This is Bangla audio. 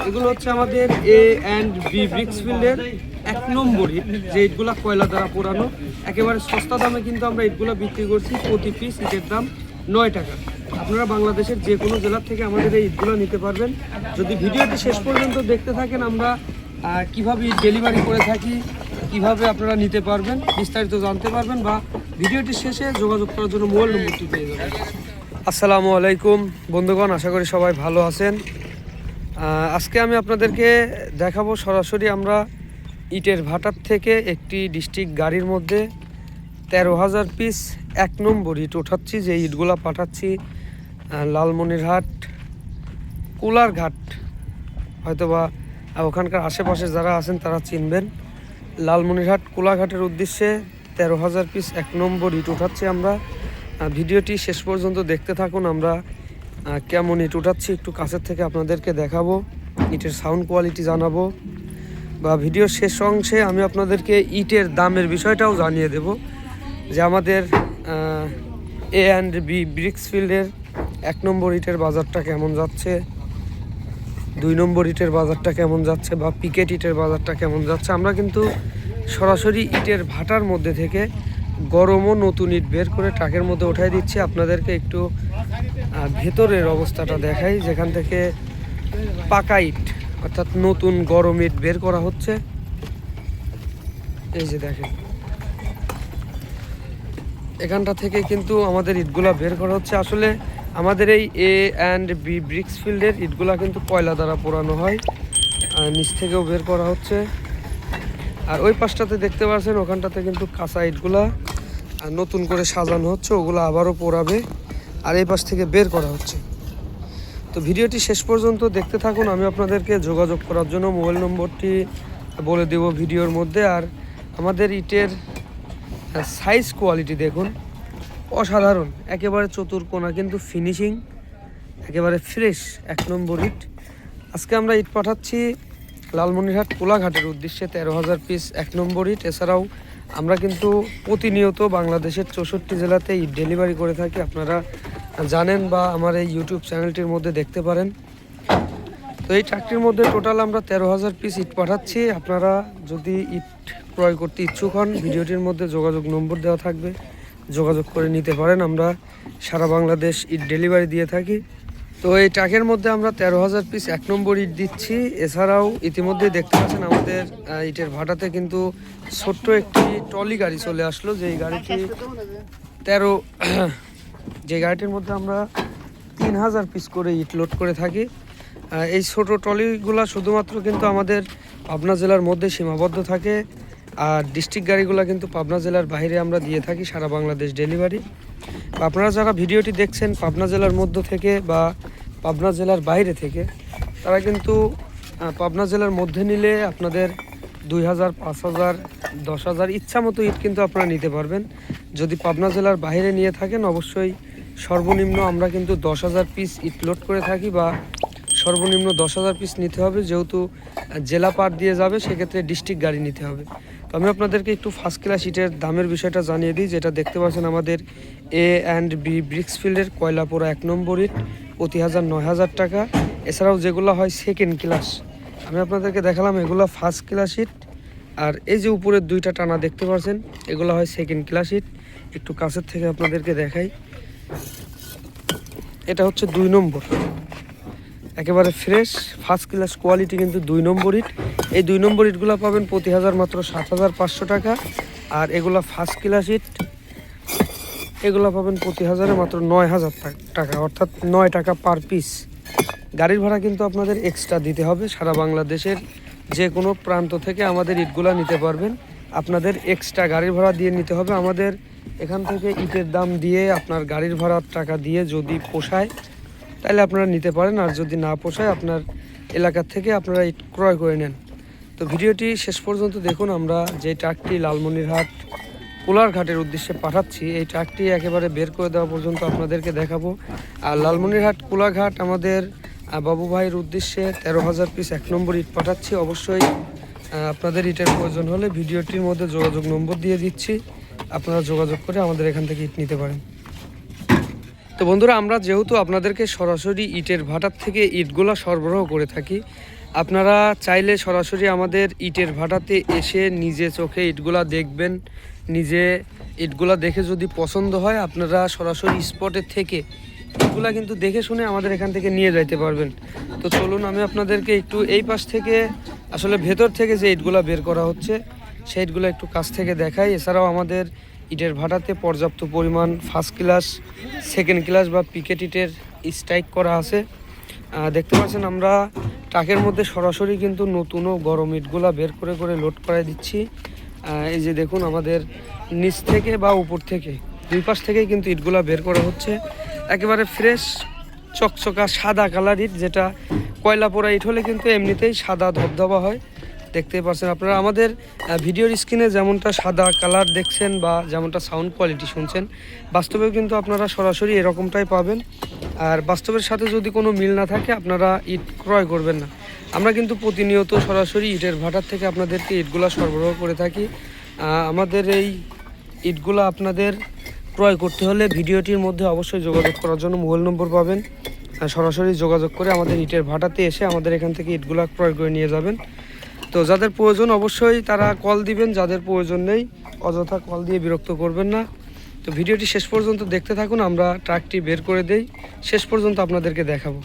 এগুলো হচ্ছে আমাদের এ অ্যান্ড বি ব্রিক্স ফিল্ডের 1 নম্বর ইট, যে ইটগুলো কয়লা দ্বারা পোড়ানো। একেবারে সস্তা দামে কিন্তু আমরা ইটগুলো বিক্রি করছি। প্রতি পিস ইটের দাম 9 টাকা। আপনারা বাংলাদেশের যে কোনো জেলার থেকে আমাদের এই ইটগুলো নিতে পারবেন। যদি ভিডিওটি শেষ পর্যন্ত দেখতে থাকেন, আমরা কিভাবে ইট ডেলিভারি করে থাকি, কিভাবে আপনারা নিতে পারবেন বিস্তারিত জানতে পারবেন, বা ভিডিওটি শেষে যোগাযোগ করার জন্য মোবাইল নম্বরটি পেয়ে যাবেন। আসসালামু আলাইকুম বন্ধুগণ, আশা করি সবাই ভালো আছেন। আজকে আমি আপনাদেরকে দেখাবো সরাসরি আমরা ইটের ভাটার থেকে একটি ডিস্ট্রিক্ট গাড়ির মধ্যে 13,000 পিস 1 নম্বর ইট ওঠাচ্ছি। যে ইটগুলা পাঠাচ্ছি লালমনিরহাট কুলারঘাট, হয়তোবা ওখানকার আশেপাশে যারা আছেন তারা চিনবেন। লালমনিরহাট কুলারঘাটের উদ্দেশ্যে 13,000 পিস 1 নম্বর ইট উঠাচ্ছি আমরা। ভিডিওটি শেষ পর্যন্ত দেখতে থাকুন। আমরা কেমন ইট উঠাচ্ছি একটু কাছের থেকে আপনাদেরকে দেখাবো, ইটের সাউন্ড কোয়ালিটি জানাবো, বা ভিডিওর শেষ অংশে আমি আপনাদেরকে ইটের দামের বিষয়টাও জানিয়ে দেব, যে আমাদের এ অ্যান্ড বি ব্রিক্স ফিল্ডের 1 নম্বর ইটের বাজারটা কেমন যাচ্ছে, 2 নম্বর ইটের বাজারটা কেমন যাচ্ছে, বা পিকেট ইটের বাজারটা কেমন যাচ্ছে। আমরা কিন্তু সরাসরি ইটের ভাটার মধ্যে থেকে গরম ও নতুন ইট বের করে ট্রাকের মধ্যে উঠাই দিচ্ছি। আপনাদেরকে একটু ভেতরের অবস্থাটা দেখাই, যেখান থেকে পাকা ইট অর্থাৎ নতুন গরম ইট বের করা হচ্ছে। এই যে দেখেন, এখানটা থেকে কিন্তু আমাদের ইটগুলা বের করা হচ্ছে। আসলে আমাদের এই এ অ্যান্ড বি ব্রিক্স ফিল্ডের ইটগুলা কিন্তু কয়লা দ্বারা পোড়ানো হয়, নিচ থেকেও বের করা হচ্ছে। আর ওই পাশটাতে দেখতে পাচ্ছেন, ওখানটাতে কিন্তু কাঁচা ইটগুলা নতুন করে সাজানো হচ্ছে, ওগুলো আবারও পোড়াবে, আর এই পাশ থেকে বের করা হচ্ছে। তো ভিডিওটি শেষ পর্যন্ত দেখতে থাকুন। আমি আপনাদেরকে যোগাযোগ করার জন্য মোবাইল নম্বরটি বলে দেব ভিডিওর মধ্যে। আর আমাদের ইটের সাইজ কোয়ালিটি দেখুন, অসাধারণ, একেবারে চতুর্কোণা, কিন্তু ফিনিশিং একেবারে ফ্রেশ 1 নম্বর ইট। আজকে আমরা ইট পাঠাচ্ছি লালমনিরহাট কোলাঘাটের উদ্দেশ্যে 13,000 পিস 1 নম্বর ইট। এছাড়াও আমরা কিন্তু প্রতিনিয়ত বাংলাদেশের 64 জেলাতে ইট ডেলিভারি করে থাকি, আপনারা জানেন বা আমার এই ইউটিউব চ্যানেলটির মধ্যে দেখতে পারেন। তো এই ট্রাকটির মধ্যে টোটাল আমরা 13,000 পিস ইট পাঠাচ্ছি। আপনারা যদি ইট ক্রয় করতে ইচ্ছুক হন, ভিডিওটির মধ্যে যোগাযোগ নম্বর দেওয়া থাকবে, যোগাযোগ করে নিতে পারেন। আমরা সারা বাংলাদেশ ইট ডেলিভারি দিয়ে থাকি। তো এই ট্রাকের মধ্যে আমরা 13,000 পিস 1 নম্বর ইট দিচ্ছি। এছাড়াও ইতিমধ্যে দেখতে পাচ্ছেন আমাদের ইটের ভাটাতে কিন্তু ছোট্ট একটি ট্রলি গাড়ি চলে আসলো, যেই গাড়িটি যে গাড়িটির মধ্যে আমরা 3,000 পিস করে ইট লোড করে থাকি। এই ছোট ট্রলিগুলো শুধুমাত্র কিন্তু আমাদের পাবনা জেলার মধ্যে সীমাবদ্ধ থাকে, আর ডিস্ট্রিক্ট গাড়িগুলো কিন্তু পাবনা জেলার বাইরে আমরা দিয়ে থাকি সারা বাংলাদেশ ডেলিভারি। আপনারা যারা ভিডিওটি দেখছেন পাবনা জেলার মধ্য থেকে বা পাবনা জেলার বাইরে থেকে, তারা কিন্তু পাবনা জেলার মধ্যে নিলে আপনাদের 2,000, 5,000, 10,000 ইচ্ছা মতো ইট কিন্তু আপনারা নিতে পারবেন। যদি পাবনা জেলার বাইরে নিয়ে থাকেন, অবশ্যই সর্বনিম্ন আমরা কিন্তু 10,000 পিস ইট লোড করে থাকি, বা সর্বনিম্ন 10,000 পিস নিতে হবে। যেহেতু জেলা পার দিয়ে যাবে, সেক্ষেত্রে ডিস্ট্রিক্ট গাড়ি নিতে হবে। তো আমি আপনাদেরকে একটু ফার্স্ট ক্লাস ইটের দামের বিষয়টা জানিয়ে দিই। যেটা দেখতে পাচ্ছেন আমাদের এ অ্যান্ড বি ব্রিক্স ফিল্ডের কয়লা পোড়া 1 নম্বর ইট প্রতি 9,000 টাকা। এছাড়াও যেগুলো হয় সেকেন্ড ক্লাস, আমি আপনাদেরকে দেখালাম, এগুলো ফার্স্ট ক্লাস ইট। আর এই যে উপরের 2টা টানা দেখতে পাচ্ছেন, এগুলো হয় সেকেন্ড ক্লাস ইট। একটু কাছের থেকে আপনাদেরকে দেখাই, এটা হচ্ছে 2 নম্বর, একেবারে ফ্রেশ ফার্স্ট ক্লাস কোয়ালিটি, কিন্তু 2 নম্বর ইট। এই 2 নম্বর ইটগুলো পাবেন প্রতি 1000 মাত্র 7,500 টাকা। আর এগুলো ফার্স্ট ক্লাস ইট, এগুলো পাবেন প্রতি 1000 মাত্র 9,000 টাকা, অর্থাৎ 9 টাকা পার পিস। গাড়ির ভাড়া কিন্তু আপনাদের এক্সট্রা দিতে হবে। সারা বাংলাদেশের যে কোনো প্রান্ত থেকে আমাদের ইটগুলো নিতে পারবেন, আপনাদের এক্সট্রা গাড়ির ভাড়া দিয়ে নিতে হবে। আমাদের এখান থেকে ইটের দাম দিয়ে আপনার গাড়ির ভাড়ার টাকা দিয়ে যদি পোষায় তাহলে আপনারা নিতে পারেন, আর যদি না পোষায় আপনার এলাকা থেকে আপনারা ইট ক্রয় করে নেন। তো ভিডিওটি শেষ পর্যন্ত দেখুন। আমরা যে ট্রাকটি লালমনিরহাট কুলারঘাটের উদ্দেশ্যে পাঠাচ্ছি, এই ট্রাকটি একেবারে বের করে দেওয়া পর্যন্ত আপনাদেরকে দেখাবো। আর লালমনিরহাট কুলারঘাট আমাদের বাবু ভাইয়ের উদ্দেশ্যে 13,000 পিস 1 নম্বর ইট পাঠাচ্ছি। অবশ্যই আপনাদের ইটের প্রয়োজন হলে ভিডিওটির মধ্যে যোগাযোগ নম্বর দিয়ে দিচ্ছি, আপনারা যোগাযোগ করে আমাদের এখান থেকে ইট নিতে পারেন। তো বন্ধুরা, আমরা যেহেতু আপনাদেরকে সরাসরি ইটের ভাটার থেকে ইটগুলা সরবরাহ করে থাকি, আপনারা চাইলে সরাসরি আমাদের ইটের ভাটাতে এসে নিজে চোখে ইটগুলা দেখবেন। নিজে ইটগুলা দেখে যদি পছন্দ হয়, আপনারা সরাসরি স্পটের থেকে ইটগুলা কিন্তু দেখে শুনে আমাদের এখান থেকে নিয়ে যাইতে পারবেন। তো চলুন আমি আপনাদেরকে একটু এই পাশ থেকে, আসলে ভেতর থেকে যে ইটগুলা বের করা হচ্ছে সেই ইটগুলো একটু কাছ থেকে দেখাই। এছাড়াও আমাদের ইটের ভাটাতে পর্যাপ্ত পরিমাণ ফার্স্ট ক্লাস, সেকেন্ড ক্লাস বা পিকেট ইটের স্ট্রাইক করা আছে। দেখতে পাচ্ছেন আমরা ট্রাকের মধ্যে সরাসরি কিন্তু নতুন ও গরম ইটগুলা বের করে করে লোড করে দিচ্ছি। এই যে দেখুন, আমাদের নিচ থেকে বা উপর থেকে দুই পাশ থেকেই কিন্তু ইটগুলা বের করা হচ্ছে। একেবারে ফ্রেশ চকচকা সাদা কালার ইট, যেটা কয়লা পোড়া ইট হলে কিন্তু এমনিতেই সাদা ধবধবা হয়। দেখতে পাচ্ছেন আপনারা আমাদের ভিডিওর স্ক্রিনে যেমনটা সাদা কালার দেখছেন বা যেমনটা সাউন্ড কোয়ালিটি শুনছেন, বাস্তবেও কিন্তু আপনারা সরাসরি এরকমটাই পাবেন। আর বাস্তবের সাথে যদি কোনো মিল না থাকে, আপনারা ইট ক্রয় করবেন না। আমরা কিন্তু প্রতিনিয়ত সরাসরি ইটের ভাটার থেকে আপনাদেরকে ইটগুলা সরবরাহ করে থাকি। আমাদের এই ইটগুলো আপনাদের ক্রয় করতে হলে ভিডিওটির মধ্যে অবশ্যই যোগাযোগ করার জন্য মোবাইল নম্বর পাবেন। সরাসরি যোগাযোগ করে আমাদের ইটের ভাটাতে এসে আমাদের এখান থেকে ইটগুলা ক্রয় করে নিয়ে যাবেন। তো যাদের প্রয়োজন অবশ্যই তারা কল দিবেন, যাদের প্রয়োজন নেই অযথা কল দিয়ে বিরক্ত করবেন না। তো ভিডিওটি শেষ পর্যন্ত দেখতে থাকুন, আমরা ট্রাকটি বের করে দেই, শেষ পর্যন্ত আপনাদেরকে দেখাবো।